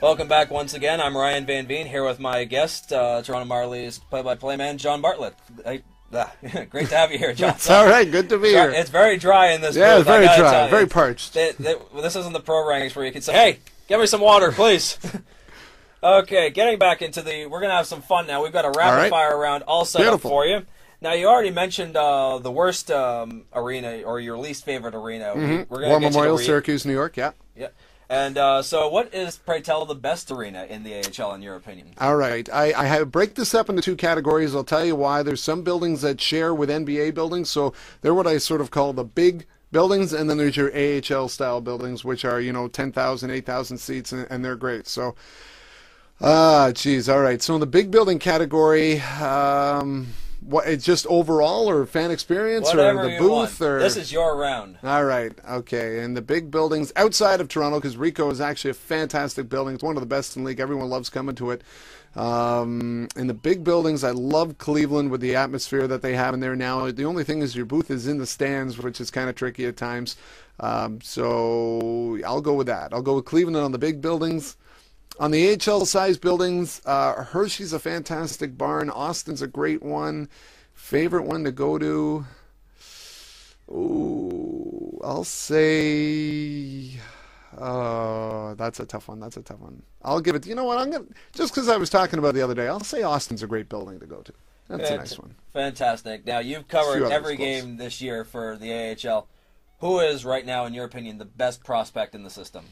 Welcome back once again. I'm Ryan Vanveen here with my guest, Toronto Marlies play-by-play man, John Bartlett. Great to have you here, John. It's all right. Good to be here. It's very dry in this Yeah, booth. it's very dry. Very parched. This isn't the pro ranks where you can say, hey, get me some water, please. Okay, getting back into we're going to have some fun now. We've got a rapid-fire round all set up for you. Now, you already mentioned the worst arena or your least favorite arena. Mm-hmm. War Memorial, Syracuse, New York, yeah. Yeah. And so what is, pray tell, the best arena in the AHL in your opinion? All right. I break this up into two categories. I'll tell you why. There's some buildings that share with NBA buildings, so they're what I sort of call the big buildings, and then there's your AHL-style buildings, which are, 10,000, 8,000 seats, and they're great. So, geez, all right. So in the big building category, what, it's just overall or fan experience Whatever or the booth? Or this is your round. All right, okay. And the big buildings outside of Toronto, because Ricoh is actually a fantastic building. It's one of the best in the league. Everyone loves coming to it. In the big buildings, I love Cleveland with the atmosphere that they have in there now. The only thing is your booth is in the stands, which is kind of tricky at times. So I'll go with that. I'll go with Cleveland on the big buildings. On the AHL-sized buildings, Hershey's a fantastic barn. Austin's a great one. Favorite one to go to? Ooh, I'll say... Oh, that's a tough one. That's a tough one. I'll give it... You know what? Just because I was talking about it the other day, I'll say Austin's a great building to go to. That's a nice one. Fantastic. Now, you've covered every game this year for the AHL. Who is, right now, in your opinion, the best prospect in the system?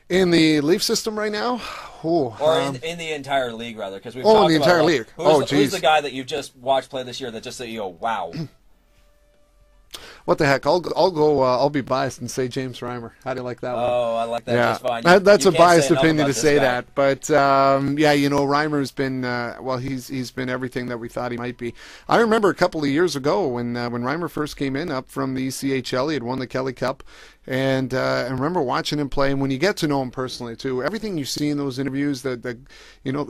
In the Leaf system right now? Or in the entire league, rather, because we've talked about... in the entire league. Who's the guy that you've just watched play this year that just said, wow? What the heck? I'll go. I'll be biased and say James Reimer. How do you like that one? Oh, I like that just fine. That's a biased opinion to say that, but yeah, Reimer's been he's been everything that we thought he might be. I remember a couple of years ago when Reimer first came in up from the ECHL, he had won the Kelly Cup, and I remember watching him play. And when you get to know him personally too, everything you see in those interviews, the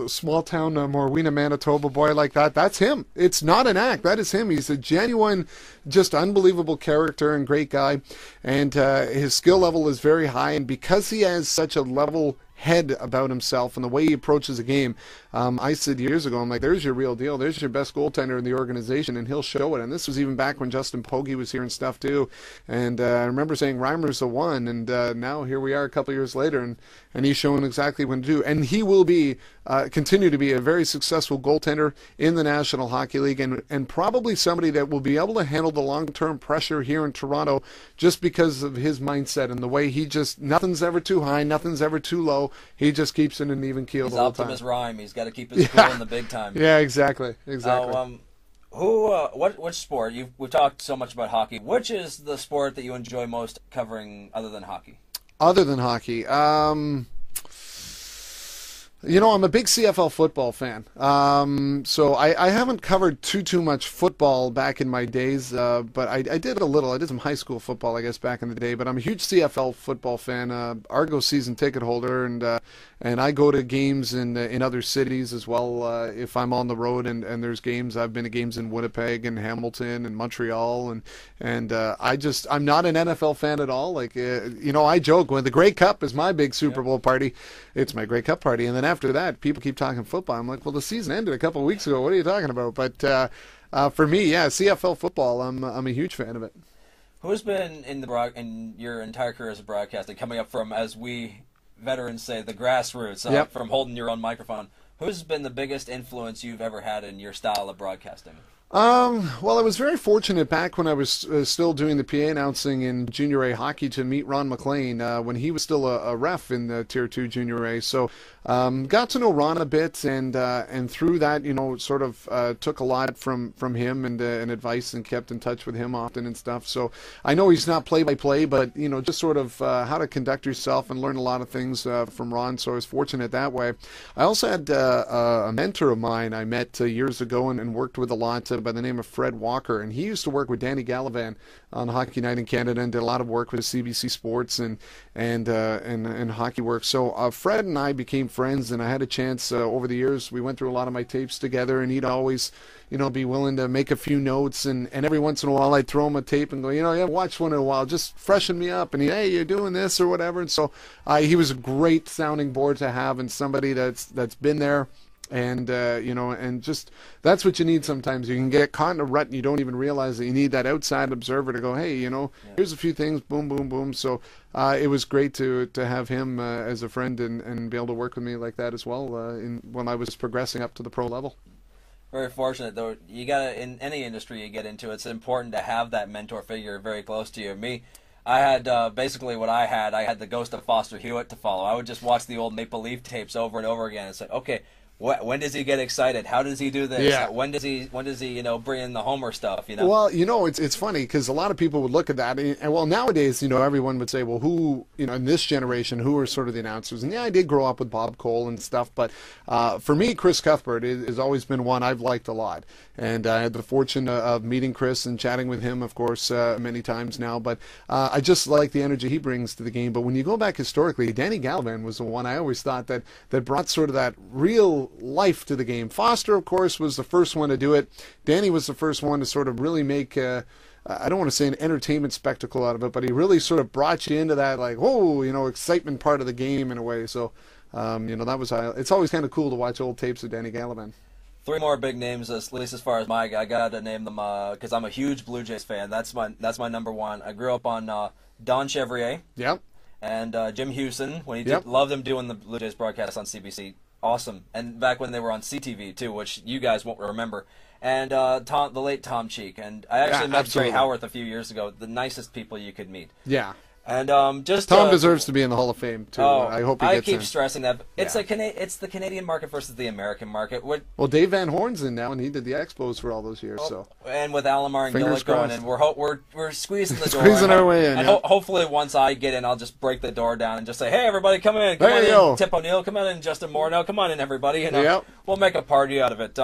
small town Morwena, Manitoba boy like that, that's him. It's not an act. That is him. He's a genuine, just unbelievable character and great guy, and his skill level is very high, and because he has such a level head about himself and the way he approaches a game, I said years ago, I'm like, there's your real deal, there's your best goaltender in the organization, and he'll show it. And this was even back when Justin Pogge was here and stuff too, and I remember saying Reimer's the one, and now here we are a couple years later, and he's showing exactly what to do, and he will be continue to be a very successful goaltender in the National Hockey League, and probably somebody that will be able to handle the long-term pressure here in Toronto just because of his mindset and the way he just, nothing's ever too high, nothing's ever too low. He just keeps it in an even keel the whole time. He's Optimus Rhyme. He's got to keep his cool in the big time. Yeah, exactly. Which sport? We've talked so much about hockey. Which is the sport that you enjoy most covering other than hockey? Other than hockey, I'm a big CFL football fan. So I haven't covered too much football back in my days, but I did a little. I did some high school football, I guess, back in the day. But I'm a huge CFL football fan, Argos season ticket holder, and I go to games in other cities as well if I'm on the road and there's games. I've been to games in Winnipeg and Hamilton and Montreal, and I'm not an NFL fan at all. Like I joke when the Grey Cup is my big Super Bowl party. It's my Grey Cup party, and then after that, people keep talking football. I'm like, well, the season ended a couple of weeks ago. What are you talking about? But for me, yeah, CFL football, I'm a huge fan of it. Who's been in your entire career as a broadcaster, coming up from, as we veterans say, the grassroots, from holding your own microphone? Who's been the biggest influence you've ever had in your style of broadcasting? Well, I was very fortunate back when I was still doing the PA announcing in Junior A hockey to meet Ron McLean when he was still a ref in the Tier 2 Junior A. So got to know Ron a bit, and through that, sort of took a lot from him and advice, and kept in touch with him often and stuff. So I know he's not play-by-play, but just sort of how to conduct yourself and learn a lot of things from Ron. So I was fortunate that way. I also had a mentor of mine I met years ago and worked with a lot. by the name of Fred Walker, and he used to work with Danny Gallivan on Hockey Night in Canada and did a lot of work with CBC Sports and hockey work. So Fred and I became friends, and I had a chance over the years. We went through a lot of my tapes together, and he'd always, be willing to make a few notes, and every once in a while I'd throw him a tape and go, yeah, watch one in a while, just freshen me up, and hey, you're doing this or whatever. And so he was a great sounding board to have, and somebody that's been there. And, and just that's what you need sometimes. You can get caught in a rut and you don't even realize that you need that outside observer to go, hey, here's a few things, boom, boom, boom. So it was great to have him as a friend and be able to work with me like that as well when I was progressing up to the pro level. Very fortunate, though. You gotta, in any industry you get into, it's important to have that mentor figure very close to you. Me, I had basically what I had the ghost of Foster Hewitt to follow. I would just watch the old Maple Leaf tapes over and over again and say, okay, when does he get excited? How does he do this? Yeah. When does he bring in the Homer stuff? Well, it's funny because a lot of people would look at that, and well, nowadays, everyone would say, well, who, in this generation, who are sort of the announcers? And yeah, I did grow up with Bob Cole and stuff, but for me, Chris Cuthbert has always been one I've liked a lot, and I had the fortune of meeting Chris and chatting with him, of course, many times now. But I just like the energy he brings to the game. But when you go back historically, Danny Gallivan was the one I always thought that brought sort of that real life to the game. Foster, of course, was the first one to do it. Danny was the first one to sort of really make, I don't want to say an entertainment spectacle out of it, but he really sort of brought you into that, like, whoa, excitement part of the game in a way. So, that was, it's always kind of cool to watch old tapes of Danny Gallivan. Three more big names, at least as far as I got to name them, because I'm a huge Blue Jays fan. That's my number one. I grew up on Don Chevrier. Yep. And Jim Houston, when he loved him doing the Blue Jays broadcast on CBC. Awesome. And back when they were on CTV, too, which you guys won't remember. And the late Tom Cheek. And I actually met Jerry Howarth a few years ago, the nicest people you could meet. Yeah. And just Tom deserves to be in the Hall of Fame, too. I hope he gets in. I keep stressing that. It's it's the Canadian market versus the American market. Well, Dave Van Horn's in now, and he did the Expos for all those years. So. And with Alomar and Gillick going in, we're squeezing the door. Squeezing our way in. And hopefully once I get in, I'll just break the door down and just say, hey, everybody, come in. Come on in. Tip O'Neill, come on in. Justin Morneau, come on in, everybody. We'll make a party out of it.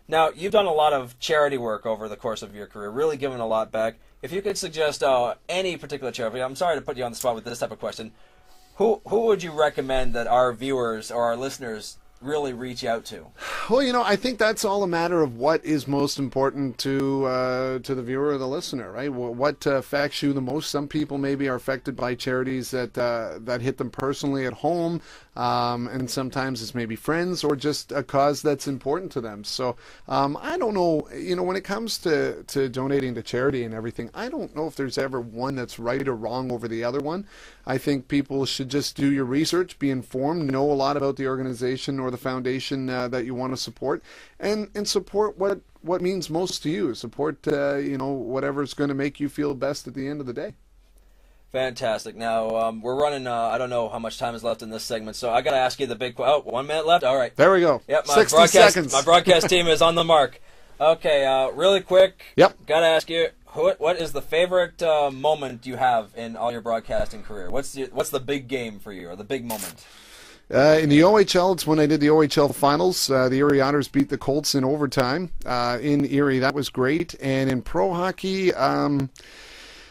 Now, you've done a lot of charity work over the course of your career, really given a lot back. If you could suggest any particular charity, I'm sorry to put you on the spot with this type of question, who would you recommend that our viewers or our listeners really reach out to? Well, I think that's all a matter of what is most important to the viewer or the listener, right? What affects you the most? Some people maybe are affected by charities that hit them personally at home, and sometimes it's maybe friends or just a cause that's important to them. So I don't know, when it comes to donating to charity and everything, I don't know if there's ever one that's right or wrong over the other one. I think people should just do your research, be informed, know a lot about the organization or the foundation that you want to support, and support what means most to you. Support whatever's going to make you feel best at the end of the day. Fantastic. Now we're running. I don't know how much time is left in this segment, so I got to ask you the big. 1 minute left. All right. There we go. Yep. 60 seconds. My broadcast team is on the mark. Okay. Really quick. Yep. Got to ask you. What is the favorite moment you have in all your broadcasting career? What's the big game for you, or the big moment? In the OHL, it's when I did the OHL finals. The Erie Otters beat the Colts in overtime in Erie. That was great. And in pro hockey,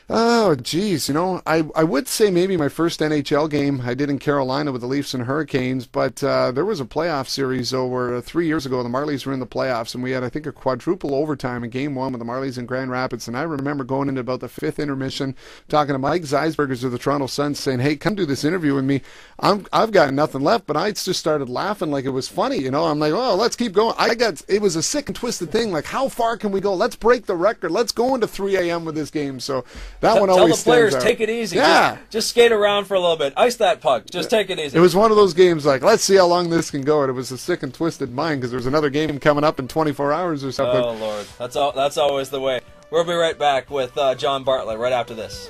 oh, geez, I would say maybe my first NHL game I did in Carolina with the Leafs and Hurricanes, but there was a playoff series over 3 years ago. The Marlies were in the playoffs, and we had, I think, a quadruple overtime in Game 1 with the Marlies in Grand Rapids, and I remember going into about the fifth intermission, talking to Mike Zeisbergers of the Toronto Sun, saying, hey, come do this interview with me. I've got nothing left, but I just started laughing like it was funny, I'm like, oh, let's keep going. It was a sick and twisted thing, like, how far can we go? Let's break the record. Let's go into 3 a.m. with this game, so that one always stands out. Tell the players, take it easy. Yeah. Just skate around for a little bit. Ice that puck. Just take it easy. It was one of those games like, let's see how long this can go. And it was a sick and twisted mind because there was another game coming up in 24 hours or something. Oh, Lord. That's always the way. We'll be right back with John Bartlett right after this.